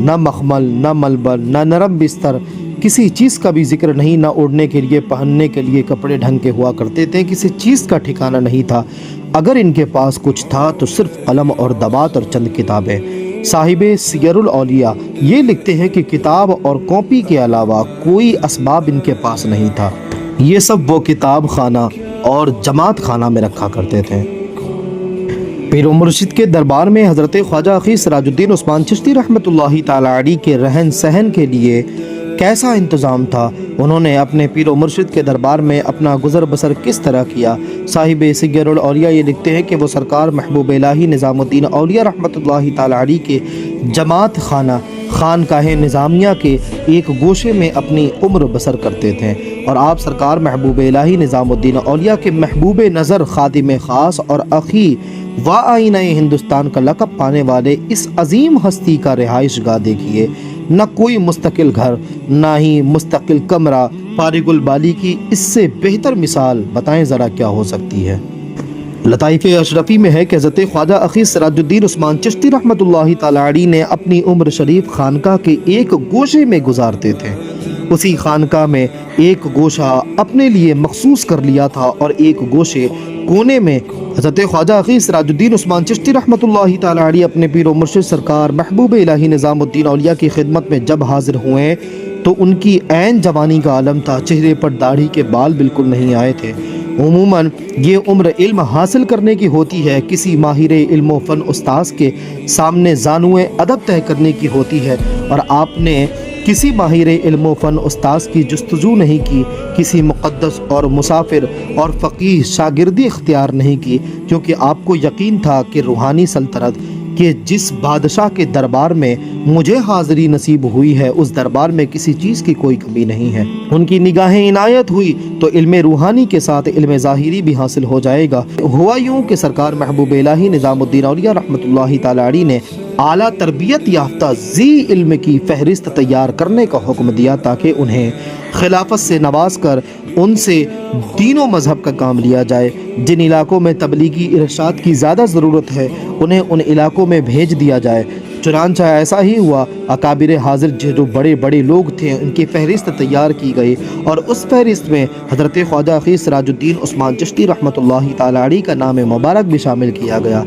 نہ مخمل، نہ ملبل، نہ نرم بستر، کسی چیز کا بھی ذکر نہیں، نہ اوڑھنے کے لیے، پہننے کے لیے کپڑے ڈھنگ کے ہوا کرتے تھے، کسی چیز کا ٹھکانہ نہیں تھا۔ اگر ان کے پاس کچھ تھا تو صرف قلم اور دوات اور چند کتابیں۔ صاحب سیر الاولیاء یہ لکھتے ہیں کہ کتاب اور کاپی کے علاوہ کوئی اسباب ان کے پاس نہیں تھا، یہ سب وہ کتاب خانہ اور جماعت خانہ میں رکھا کرتے تھے۔ پیر و مرشد کے دربار میں حضرت خواجہ اخی سراج الدین عثمان چشتی رحمۃ اللہ تعالی علیہ کے رہن سہن کے لیے کیسا انتظام تھا، انہوں نے اپنے پیر و مرشد کے دربار میں اپنا گزر بسر کس طرح کیا۔ صاحب سیر الاولیاء یہ لکھتے ہیں کہ وہ سرکار محبوب الہی نظام الدین اولیاء رحمۃ اللہ تعالی علیہ کے جماعت خانہ خانقاہ نظامیہ کے ایک گوشے میں اپنی عمر بسر کرتے تھے، اور آپ سرکار محبوب الہی نظام الدین اولیاء کے محبوب نظر خادم خاص اور اخی و آئینہ ہندوستان کا لقب پانے والے اس عظیم ہستی کا رہائش گاہ دیکھیے۔ نہ کوئی مستقل گھر، نہ ہی مستقل کمرہ، فارغ البالی کی اس سے بہتر مثال بتائیں ذرا کیا ہو سکتی ہے۔ لطائف اشرفی میں ہے کہ حضرت خواجہ اخی سراج الدین عثمان چشتی رحمۃ اللہ تعالی علیہ نے اپنی عمر شریف خانقاہ کے ایک گوشے میں گزارتے تھے۔ اسی خانقاہ میں ایک گوشہ اپنے لیے مخصوص کر لیا تھا اور ایک گوشے کونے میں حضرت خواجہ اخی سراج الدین عثمان چشتی رحمۃ اللہ تعالی علیہ اپنے پیر و مرشد سرکار محبوب الہی نظام الدین اولیاء کی خدمت میں جب حاضر ہوئے تو ان کی عین جوانی کا عالم تھا، چہرے پر داڑھی کے بال بالکل نہیں آئے تھے۔ عموماً یہ عمر علم حاصل کرنے کی ہوتی ہے، کسی ماہر علم و فن استاذ کے سامنے زانوئے ادب طے کرنے کی ہوتی ہے، اور آپ نے کسی ماہر علم و فن استاذ کی جستجو نہیں کی، کسی مقدس اور مسافر اور فقیہ شاگردی اختیار نہیں کی، کیونکہ آپ کو یقین تھا کہ روحانی سلطنت کہ جس بادشاہ کے دربار میں مجھے حاضری نصیب ہوئی ہے اس دربار میں کسی چیز کی کوئی کمی نہیں ہے۔ ان کی نگاہیں عنایت ہوئی تو علم روحانی کے ساتھ علم ظاہری بھی حاصل ہو جائے گا۔ ہوا یوں کہ سرکار محبوب الہی نظام الدین اولیاء رحمۃ اللہ تعالی علیہ نے اعلیٰ تربیت یافتہ ذی علم کی فہرست تیار کرنے کا حکم دیا تاکہ انہیں خلافت سے نواز کر ان سے دین و مذہب کا کام لیا جائے۔ جن علاقوں میں تبلیغی ارشاد کی زیادہ ضرورت ہے انہیں ان علاقوں میں بھیج دیا جائے۔ چنانچہ ایسا ہی ہوا، اکابر حاضر جو بڑے بڑے لوگ تھے ان کی فہرست تیار کی گئی، اور اس فہرست میں حضرت خواجہ اخی سراج الدین عثمان چشتی رحمۃ اللہ تعالی علیہ کا نام مبارک بھی شامل کیا گیا۔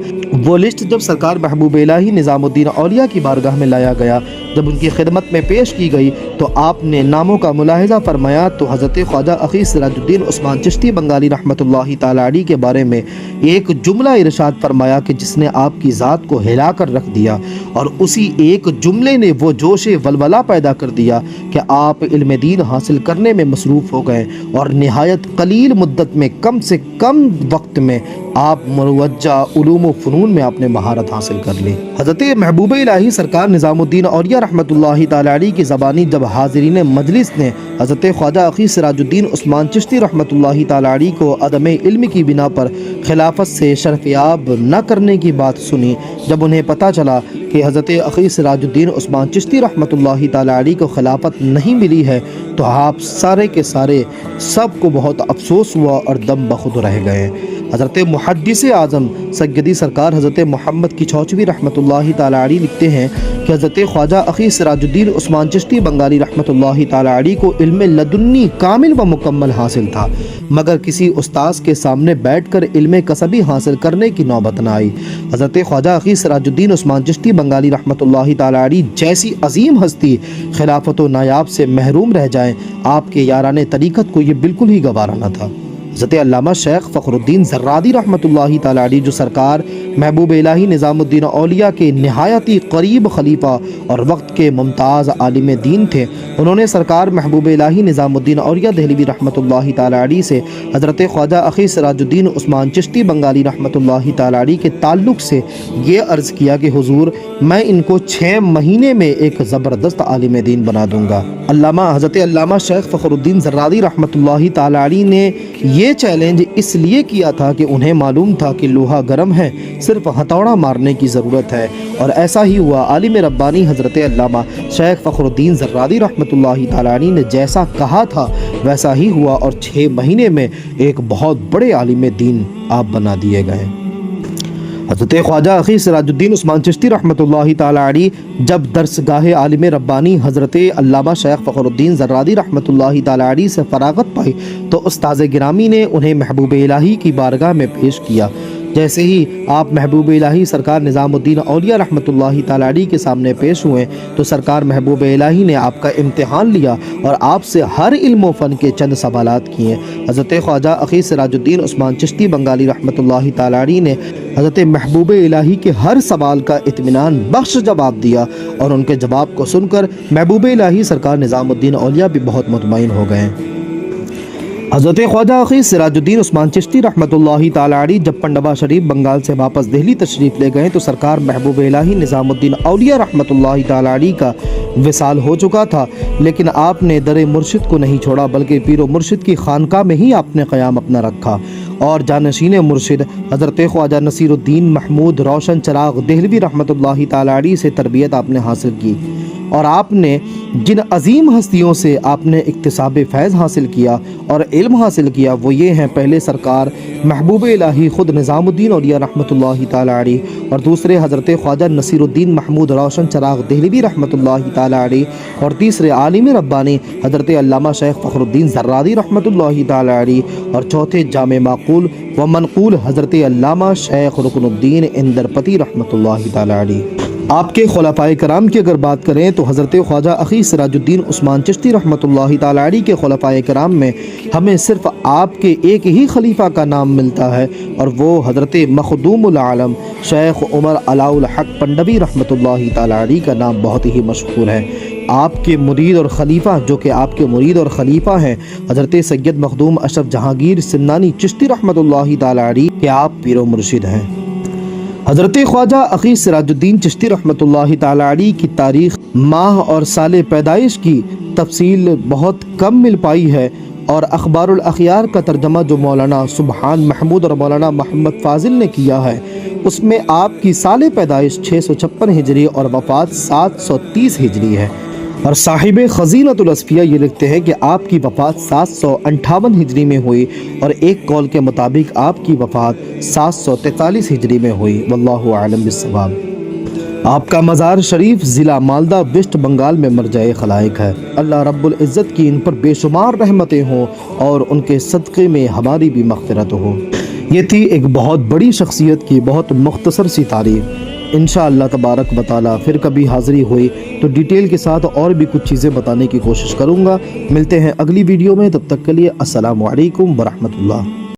وہ لسٹ جب سرکار محبوب الہی نظام الدین اولیاء کی بارگاہ میں لایا گیا، جب ان کی خدمت میں پیش کی گئی تو آپ نے ناموں کا ملاحظہ فرمایا تو حضرت خواجہ اخی سراج الدین عثمان چشتی بنگالی رحمۃ اللہ تعالی علیہ کے بارے میں ایک جملہ ارشاد فرمایا کہ جس نے آپ کی ذات کو ہلا کر رکھ دیا، اور اسی ایک جملے نے وہ جوش ولولہ پیدا کر دیا کہ آپ علم دین حاصل کرنے میں مصروف ہو گئے، اور نہایت قلیل مدت میں کم سے کم وقت میں آپ مروجہ علوم و فنون میں آپ نے مہارت حاصل کر لی۔ حضرت محبوب الہی سرکار نظام الدین اولیاء رحمۃ اللہ تعالی علیہ کی زبانی جب حاضرین مجلس نے حضرت خواجہ اخی سراج الدین عثمان چشتی رحمۃ اللہ تعالی علیہ کو عدم علم کی بنا پر خلافت سے شرفیاب نہ کرنے کی بات سنی، جب انہیں پتہ چلا کہ حضرت اخی سراج الدین عثمان چشتی رحمۃ اللہ تعالی علیہ کو خلافت نہیں ملی ہے تو آپ سارے کے سارے سب کو بہت افسوس ہوا اور دم بخود رہ گئے۔ حضرت محدث اعظم سیدی سرکار حضرت محمد کی چھوچوی رحمۃ اللہ تعالی علیہ لکھتے ہیں کہ حضرت خواجہ اخی سراج الدین عثمان چشتی بنگالی رحمۃ اللہ تعالی علیہ کو علم لدنی کامل و مکمل حاصل تھا، مگر کسی استاذ کے سامنے بیٹھ کر علم کسبی حاصل کرنے کی نوبت نہ آئی۔ حضرت خواجہ اخی سراج الدین عثمان چشتی بنگالی رحمۃ اللہ تعالی علیہ جیسی عظیم ہستی خلافت و نایاب سے محروم رہ جائیں، آپ کے یاران طریقت کو یہ بالکل ہی گوارا نہ تھا۔ حضرت علامہ شیخ فخر الدین زرادی رحمۃ اللہ تعالی علیہ جو سرکار محبوب الہی نظام الدین اولیاء کے نہایتی قریب خلیفہ اور وقت کے ممتاز عالم دین تھے، انہوں نے سرکار محبوب الہی نظام الدین اولیاء دہلوی رحمۃ اللہ تعالی علیہ سے حضرت خواجہ اخی سراج الدین عثمان چشتی بنگالی رحمۃ اللہ تعالی علیہ کے تعلق سے یہ عرض کیا کہ حضور میں ان کو 6 مہینے میں ایک زبردست عالم دین بنا دوں گا۔ حضرت علامہ شیخ فخر الدین زرادی رحمۃ اللہ تعالی علیہ نے یہ چیلنج اس لیے کیا تھا کہ انہیں معلوم تھا کہ لوہا گرم ہے، صرف ہتھوڑا مارنے کی ضرورت ہے، اور ایسا ہی ہوا۔ عالم ربانی حضرت علامہ شیخ فخر الدین زرادی رحمۃ اللہ تعالی علیہ نے جیسا کہا تھا ویسا ہی ہوا، اور 6 مہینے میں ایک بہت بڑے عالم دین آپ بنا دیے گئے۔ حضرت خواجہ اخی سراج الدین عثمان چشتی رحمۃ اللہ تعالی علیہ جب درسگاہ عالم ربانی حضرت علامہ شیخ فخر الدین زرادی رحمۃ اللہ تعالی علیہ سے فراغت پائی تو استاذ گرامی نے انہیں محبوب الہی کی بارگاہ میں پیش کیا۔ جیسے ہی آپ محبوب الہی سرکار نظام الدین اولیاء رحمۃ اللہ تعالی علیہ کے سامنے پیش ہوئے تو سرکار محبوب الہی نے آپ کا امتحان لیا اور آپ سے ہر علم و فن کے چند سوالات کیے۔ حضرت خواجہ اخی سراج الدین عثمان چشتی بنگالی رحمۃ اللہ تعالی علیہ نے حضرت محبوب الہی کے ہر سوال کا اطمینان بخش جواب دیا، اور ان کے جواب کو سن کر محبوب الہی سرکار نظام الدین اولیاء بھی بہت مطمئن ہو گئے۔ حضرت خواجہ اخی سراج الدین عثمان چشتی رحمۃ اللہ تعالی علیہ جب پنڈوا شریف بنگال سے واپس دہلی تشریف لے گئے تو سرکار محبوب الہی نظام الدین اولیاء رحمۃ اللہ تعالی علیہ کا وصال ہو چکا تھا، لیکن آپ نے در مرشد کو نہیں چھوڑا بلکہ پیر و مرشد کی خانقاہ میں ہی آپ نے قیام اپنا رکھا، اور جانشین مرشد حضرت خواجہ نصیر الدین محمود روشن چراغ دہلوی رحمۃ اللہ تعالی علیہ سے تربیت آپ نے حاصل کی، اور آپ نے جن عظیم ہستیوں سے آپ نے اکتساب فیض حاصل کیا اور علم حاصل کیا وہ یہ ہیں: پہلے سرکار محبوب الہی خود نظام الدین اولیاء رحمۃ اللہ تعالی علیہ، اور دوسرے حضرت خواجہ نصیر الدین محمود روشن چراغ دہلوی رحمۃ اللہ تعالی علیہ، اور تیسرے عالم ربانی حضرت علامہ شیخ فخر الدین زرادی رحمۃ اللہ تعالی علیہ، اور چوتھے جامع معقول و منقول حضرت علامہ شیخ رکن الدین اندرپتی رحمۃ اللہ تعالی علیہ۔ آپ کے خلفائے کرام کی اگر بات کریں تو حضرت خواجہ اخی سراج الدین عثمان چشتی رحمۃ اللہ تعالی علیہ کے خلفائے کرام میں ہمیں صرف آپ کے ایک ہی خلیفہ کا نام ملتا ہے، اور وہ حضرت مخدوم العالم شیخ عمر علاء الحق پنڈوی رحمۃ اللہ تعالی علیہ کا نام بہت ہی مشہور ہے۔ آپ کے مرید اور خلیفہ جو کہ آپ کے مرید اور خلیفہ ہیں حضرت سید مخدوم اشرف جہانگیر سمنانی چشتی رحمۃ اللہ تعالی علیہ کے آپ پیر و مرشد ہیں۔ حضرت خواجہ اخی سراج الدین چشتی رحمۃ اللہ تعالی علیہ کی تاریخ، ماہ اور سال پیدائش کی تفصیل بہت کم مل پائی ہے، اور اخبار الاخیار کا ترجمہ جو مولانا سبحان محمود اور مولانا محمد فاضل نے کیا ہے اس میں آپ کی سال پیدائش 656 ہجری اور وفات 730 ہجری ہے، اور صاحب خزینۃ الاصفیہ یہ لکھتے ہیں کہ آپ کی وفات 758 ہجری میں ہوئی، اور ایک قول کے مطابق آپ کی وفات 743 ہجری میں ہوئی، واللہ اعلم بالصواب۔ آپ کا مزار شریف ضلع مالدہ ویسٹ بنگال میں مرجع خلائق ہے۔ اللہ رب العزت کی ان پر بے شمار رحمتیں ہوں اور ان کے صدقے میں ہماری بھی مغفرت ہو۔ یہ تھی ایک بہت بڑی شخصیت کی بہت مختصر سی تعریف۔ انشاءاللہ تبارک و تعالی پھر کبھی حاضری ہوئی تو ڈیٹیل کے ساتھ اور بھی کچھ چیزیں بتانے کی کوشش کروں گا۔ ملتے ہیں اگلی ویڈیو میں، تب تک کے لیے السلام علیکم ورحمۃ اللہ۔